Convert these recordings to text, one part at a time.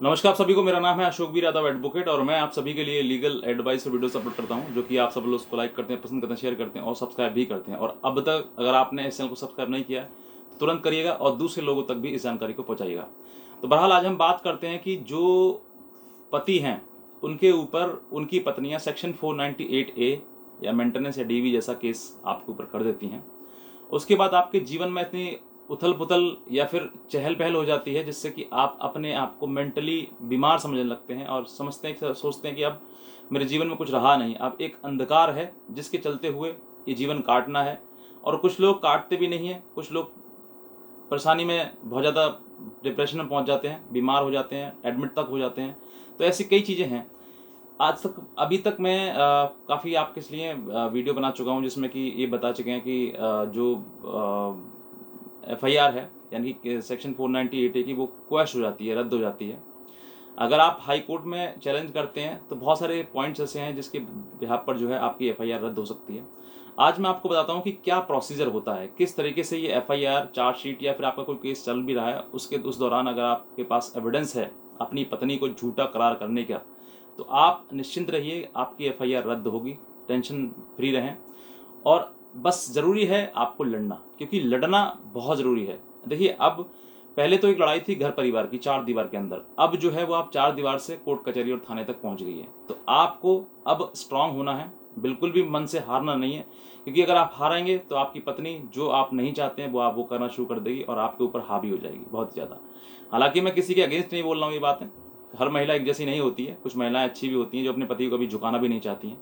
नमस्कार आप सभी को। मेरा नाम है अशोक वीर यादव एडवोकेट और मैं आप सभी के लिए लीगल एडवाइस और वीडियोस अपलोड करता हूं, जो कि आप सब लोग उसको लाइक करते हैं, पसंद करते हैं, शेयर करते हैं और सब्सक्राइब भी करते हैं। और अब तक अगर आपने इस चैनल को सब्सक्राइब नहीं किया है तो तुरंत करिएगा और दूसरे लोगों तक भी इस जानकारी को पहुंचाइएगा। तो बहरहाल आज हम बात करते हैं कि जो पति हैं उनके ऊपर उनकी पत्नियां सेक्शन 498A या मेंटेनेंस या डीवी जैसा केस आपके ऊपर कर देती हैं। उसके बाद आपके जीवन में इतनी उथल पुथल या फिर चहल पहल हो जाती है जिससे कि आप अपने आप को मेंटली बीमार समझने लगते हैं और समझते हैं, सोचते हैं कि अब मेरे जीवन में कुछ रहा नहीं, अब एक अंधकार है जिसके चलते हुए ये जीवन काटना है। और कुछ लोग काटते भी नहीं हैं, कुछ लोग परेशानी में बहुत ज़्यादा डिप्रेशन में पहुंच जाते हैं, बीमार हो जाते हैं, एडमिट तक हो जाते हैं। तो ऐसी कई चीज़ें हैं। आज तक अभी तक मैं काफ़ी आपके लिए वीडियो बना चुका हूं जिसमें कि ये बता चुके हैं कि जो FIR है यानी कि सेक्शन 498A की वो क्वैश हो जाती है, रद्द हो जाती है। अगर आप हाई कोर्ट में चैलेंज करते हैं तो बहुत सारे पॉइंट्स ऐसे हैं जिसके बिहाफ पर जो है आपकी FIR रद्द हो सकती है। आज मैं आपको बताता हूँ कि क्या प्रोसीजर होता है, किस तरीके से ये FIR चार्जशीट या फिर आपका कोई केस चल भी रहा है उस दौरान अगर आपके पास एविडेंस है अपनी पत्नी को झूठा करार करने का, तो आप निश्चिंत रहिए, आपकी FIR रद्द होगी। टेंशन फ्री रहें और बस ज़रूरी है आपको लड़ना, क्योंकि लड़ना बहुत ज़रूरी है। देखिए, अब पहले तो एक लड़ाई थी घर परिवार की 4 दीवार के अंदर, अब जो है वो आप 4 दीवार से कोर्ट कचहरी और थाने तक पहुंच गई है। तो आपको अब स्ट्रांग होना है, बिल्कुल भी मन से हारना नहीं है, क्योंकि अगर आप हारेंगे तो आपकी पत्नी जो आप नहीं चाहते हैं वो करना शुरू कर देगी और आपके ऊपर हावी हो जाएगी बहुत ज़्यादा। हालांकि मैं किसी के अगेंस्ट नहीं बोल रहा हूँ, ये बातें हर महिला एक जैसी नहीं होती है, कुछ महिलाएं अच्छी भी होती हैं जो अपने पति को कभी झुकाना भी नहीं चाहती हैं।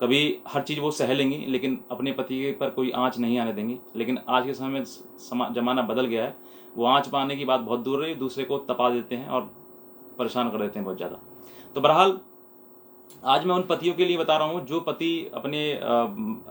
कभी हर चीज़ वो सह लेंगी लेकिन अपने पति पर कोई आँच नहीं आने देंगी। लेकिन आज के समय में ज़माना बदल गया है, वो आँच पाने की बात बहुत दूर रही, दूसरे को तपा देते हैं और परेशान कर देते हैं बहुत ज़्यादा। तो बहरहाल आज मैं उन पतियों के लिए बता रहा हूँ जो पति अपने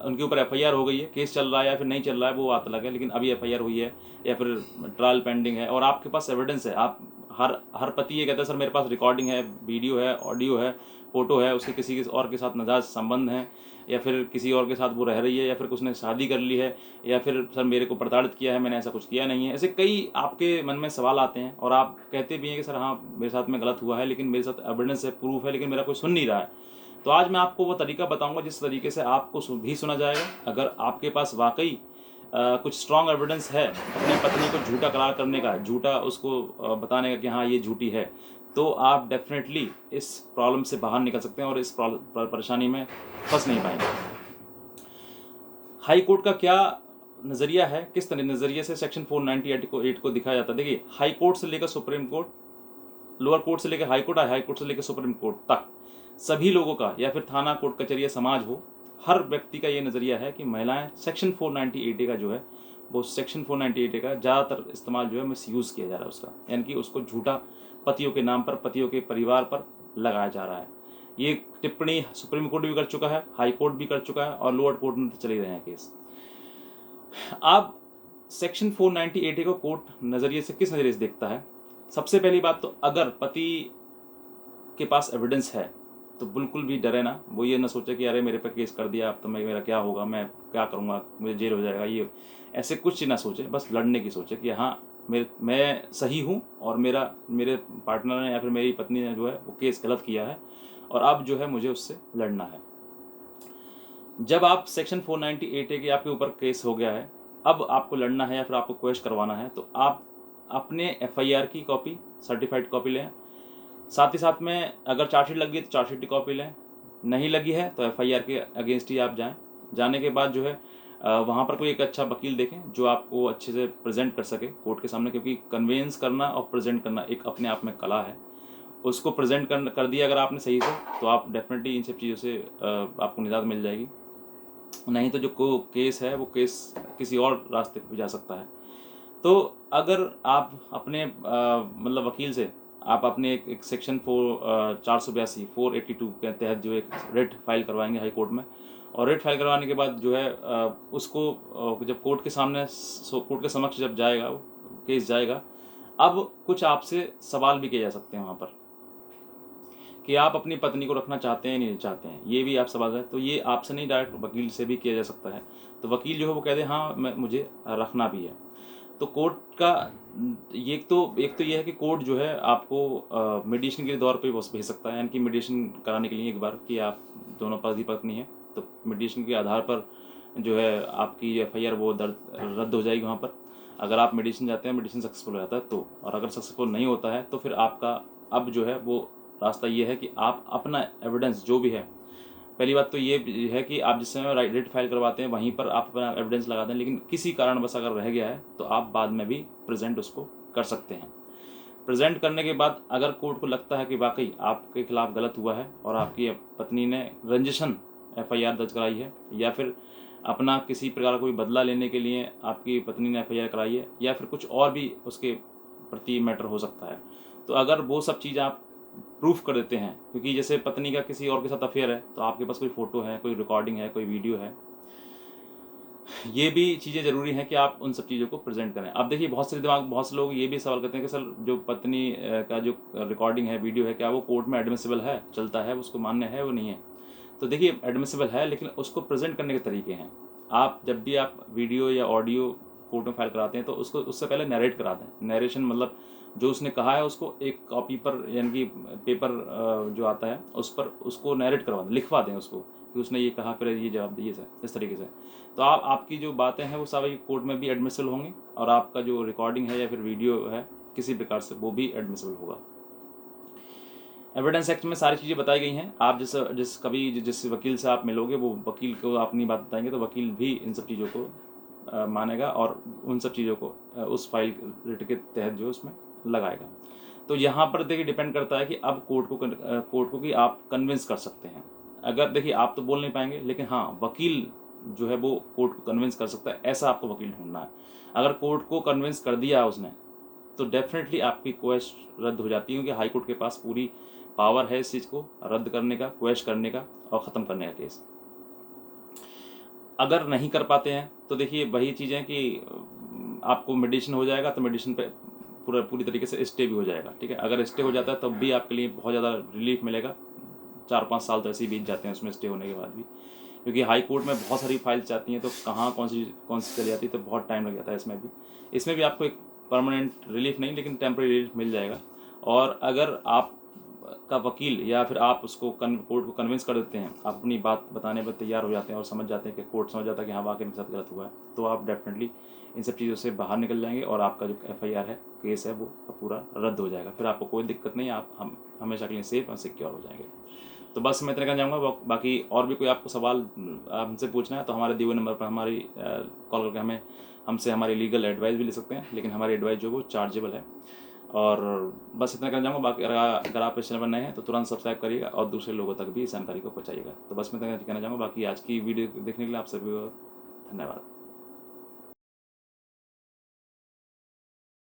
उनके ऊपर FIR हो गई है, केस चल रहा है या फिर नहीं चल रहा है वो बात अलग है, लेकिन अभी FIR हुई है या फिर ट्रायल पेंडिंग है और आपके पास एविडेंस है। आप हर हर पति ये कहता है सर मेरे पास रिकॉर्डिंग है, वीडियो है, ऑडियो है, फोटो है, उसके किसी और के साथ नाजायज़ संबंध है या फिर किसी और के साथ वो रह रही है या फिर उसने शादी कर ली है या फिर सर मेरे को प्रताड़ित किया है, मैंने ऐसा कुछ किया नहीं है। ऐसे कई आपके मन में सवाल आते हैं और आप कहते भी हैं कि सर हाँ मेरे साथ में गलत हुआ है, लेकिन मेरे साथ एविडेंस है, प्रूफ है, लेकिन मेरा कोई सुन नहीं रहा है। तो आज मैं आपको वो तरीका बताऊंगा जिस तरीके से आपको भी सुना जाएगा। अगर आपके पास वाकई कुछ स्ट्रॉन्ग एविडेंस है अपनी पत्नी को झूठा करार करने का, झूठा उसको बताने का कि हाँ ये झूठी है, तो आप डेफिनेटली इस प्रॉब्लम से बाहर निकल सकते हैं और इस परेशानी में फंस नहीं पाएंगे। हाई कोर्ट का क्या नज़रिया है, किस तरह नज़रिए से सेक्शन 498 को दिखाया जाता है। देखिए, हाई कोर्ट से लेकर सुप्रीम कोर्ट, लोअर कोर्ट से लेकर हाई कोर्ट, हाई कोर्ट से लेकर सुप्रीम कोर्ट तक सभी लोगों का, या फिर थाना कोर्ट कचहरी या समाज हो, हर व्यक्ति का ये नज़रिया है कि महिलाएं सेक्शन 498A का जो है वो सेक्शन 498A का ज़्यादातर इस्तेमाल जो है मिस यूज़ किया जा रहा है उसका, यानी कि उसको झूठा पतियों के नाम पर, पतियों के परिवार पर लगाया जा रहा है। ये टिप्पणी सुप्रीम कोर्ट भी कर चुका है, हाई कोर्ट भी कर चुका है और लोअर कोर्ट में तो चले रहे हैं केस। अब सेक्शन 498A को कोर्ट नज़रिए से किस नज़रिए से देखता है? सबसे पहली बात तो अगर पति के पास एविडेंस है तो बिल्कुल भी डरे ना, वो ये ना सोचे कि अरे मेरे पे केस कर दिया अब तो मेरा क्या होगा, मैं क्या करूँगा, मुझे जेल हो जाएगा, ये ऐसे कुछ ना सोचे। बस लड़ने की सोचे कि हाँ मैं सही हूँ और मेरे पार्टनर ने या फिर मेरी पत्नी ने जो है वो केस गलत किया है और अब जो है मुझे उससे लड़ना है। जब आप सेक्शन 498A के आपके ऊपर केस हो गया है, अब आपको लड़ना है या फिर आपको क्वेश्चन करवाना है, तो आप अपने FIR की कॉपी, सर्टिफाइड कॉपी लें। साथ ही साथ में अगर चार्जशीट लगी है तो चार्जशीट की कॉपी लें, नहीं लगी है तो FIR के अगेंस्ट ही आप जाएं। जाने के बाद जो है वहाँ पर कोई एक अच्छा वकील देखें जो आपको अच्छे से प्रेजेंट कर सके कोर्ट के सामने, क्योंकि कन्वेंस करना और प्रेजेंट करना एक अपने आप में कला है। उसको प्रेजेंट कर दिया अगर आपने सही से, तो आप डेफिनेटली इन सब चीज़ों से आपको निजात मिल जाएगी। नहीं तो जो केस है वो केस किसी और रास्ते पर जा सकता है। तो अगर आप अपने मतलब वकील से आप अपने एक सेक्शन 482 के तहत जो एक रेट फाइल करवाएंगे हाई कोर्ट में, और रेट फाइल करवाने के बाद जो है उसको जब कोर्ट के सामने कोर्ट के समक्ष जब जाएगा वो केस जाएगा, अब कुछ आपसे सवाल भी किए जा सकते हैं वहाँ पर कि आप अपनी पत्नी को रखना चाहते हैं नहीं चाहते हैं, ये भी आप सवाल है। तो ये आपसे नहीं, डायरेक्ट वकील से भी किया जा सकता है। तो वकील जो है वो कह दे हाँ मुझे रखना भी है। तो कोर्ट का ये एक तो ये है कि कोर्ट जो है आपको मीडिएशन के दौर पे बस भेज सकता है, यानी कि मीडिएशन कराने के लिए एक बार कि आप दोनों पति पत्नी हैं, तो मीडिएशन के आधार पर जो है आपकी एफआईआर वो रद्द हो जाएगी वहाँ पर। अगर आप मेडिसिन जाते हैं, मेडिसिन सक्सेसफुल हो जाता है तो, और अगर सक्सेसफुल नहीं होता है तो फिर आपका अब जो है वो रास्ता ये है कि आप अपना एविडेंस जो भी है, पहली बात तो ये है कि आप जिस समय रिट फाइल करवाते हैं वहीं पर आप अपना एविडेंस लगा दें, लेकिन किसी कारणवश अगर रह गया है तो आप बाद में भी प्रेजेंट उसको कर सकते हैं। प्रेजेंट करने के बाद अगर कोर्ट को लगता है कि वाकई आपके खिलाफ गलत हुआ है और आपकी पत्नी ने रंजिशन एफआईआर दर्ज कराई है, या फिर अपना किसी प्रकार का कोई बदला लेने के लिए आपकी पत्नी ने एफआईआर कराई है, या फिर कुछ और भी उसके प्रति मैटर हो सकता है, तो अगर वो सब चीज़ आप प्रूफ कर देते हैं, क्योंकि जैसे पत्नी का किसी और के साथ अफेयर है तो आपके पास कोई फ़ोटो है, कोई रिकॉर्डिंग है, कोई वीडियो है, ये भी चीज़ें ज़रूरी हैं कि आप उन सब चीज़ों को प्रेजेंट करें। अब देखिए बहुत से लोग ये भी सवाल करते हैं कि सर जो पत्नी का जो रिकॉर्डिंग है, वीडियो है, क्या वो कोर्ट में एडमिसिबल है, चलता है, उसको मान्य है, वो नहीं है? तो देखिए एडमिसिबल है, लेकिन उसको प्रेजेंट करने के तरीके हैं। आप जब भी आप वीडियो या ऑडियो कोर्ट में फाइल कराते हैं तो उसको उससे पहले नरेट करा दें। नरेशन मतलब जो उसने कहा है उसको एक कॉपी पर, यानी कि पेपर जो आता है उस पर उसको नरेट करवा दें, लिखवा दें उसको कि उसने ये कहा, फिर ये जवाब दिए, इस तरीके से। तो आपकी जो बातें हैं वो सारी कोर्ट में भी एडमिसिबल होंगी, और आपका जो रिकॉर्डिंग है या फिर वीडियो है किसी प्रकार से वो भी एडमिसिबल होगा। एविडेंस एक्ट में सारी चीज़ें बताई गई हैं। आप जिस वकील से आप मिलोगे वो वकील को अपनी बात बताएंगे तो वकील भी इन सब चीज़ों को मानेगा और उन सब चीज़ों को उस फाइल रिट के तहत जो उसमें लगाएगा। तो यहाँ पर देखिए डिपेंड करता है कि अब कोर्ट को कि आप कन्विंस कर सकते हैं। अगर देखिए आप तो बोल नहीं पाएंगे, लेकिन हाँ वकील जो है वो कोर्ट को कन्विंस कर सकता है, ऐसा आपको वकील ढूंढना है। अगर कोर्ट को कन्विंस कर दिया उसने तो डेफिनेटली आपकी क्वेश रद्द हो जाती है, क्योंकि हाई कोर्ट के पास पूरी पावर है इस चीज़ को रद्द करने का, क्वेश करने का और ख़त्म करने का केस। अगर नहीं कर पाते हैं तो देखिए वही चीज़ें कि आपको मेडिसिन हो जाएगा, तो मेडिसिन पे पूरी तरीके से स्टे भी हो जाएगा, ठीक है। अगर स्टे हो जाता है तब भी आपके लिए बहुत ज़्यादा रिलीफ मिलेगा। 4-5 साल तो ऐसे ही बीत जाते हैं उसमें स्टे होने के बाद भी, क्योंकि हाई कोर्ट में बहुत सारी फाइल्स जाती हैं, तो कहाँ कौन सी चली जाती है, तो बहुत टाइम लग जाता है। इसमें भी आपको एक परमानेंट रिलीफ नहीं, लेकिन टेम्प्रेरी रिलीफ मिल जाएगा। और अगर आप का वकील या फिर आप उसको कोर्ट को कन्विंस कर देते हैं, आप अपनी बात बताने पर तैयार हो जाते हैं और समझ जाते हैं कि कोर्ट समझ जाता है कि हाँ वाकई इनके साथ गलत हुआ है, तो आप डेफिनेटली इन सब चीज़ों से बाहर निकल जाएंगे और आपका जो एफआईआर है, केस है, वो पूरा रद्द हो जाएगा। फिर आपको कोई दिक्कत नहीं, आप हमेशा के लिए सेफ और सिक्योर हो जाएंगे। तो बस मैं इतना कहना चाहूँगा। बाकी और भी कोई आपको सवाल हमसे पूछना है तो हमारे दिए हुए नंबर पर हमारी कॉल करके हमसे हमारी लीगल एडवाइस भी ले सकते हैं, लेकिन हमारी एडवाइस जो वो चार्जेबल है। और बस इतना कहना चाहूँगा। बाकी अगर आप इस चैनल पर नए हैं तो तुरंत सब्सक्राइब करिएगा और दूसरे लोगों तक भी इस जानकारी को पहुँचाइएगा। तो बस मैं इतना कहना चाहूँगा। बाकी आज की वीडियो देखने के लिए आप सभी को धन्यवाद।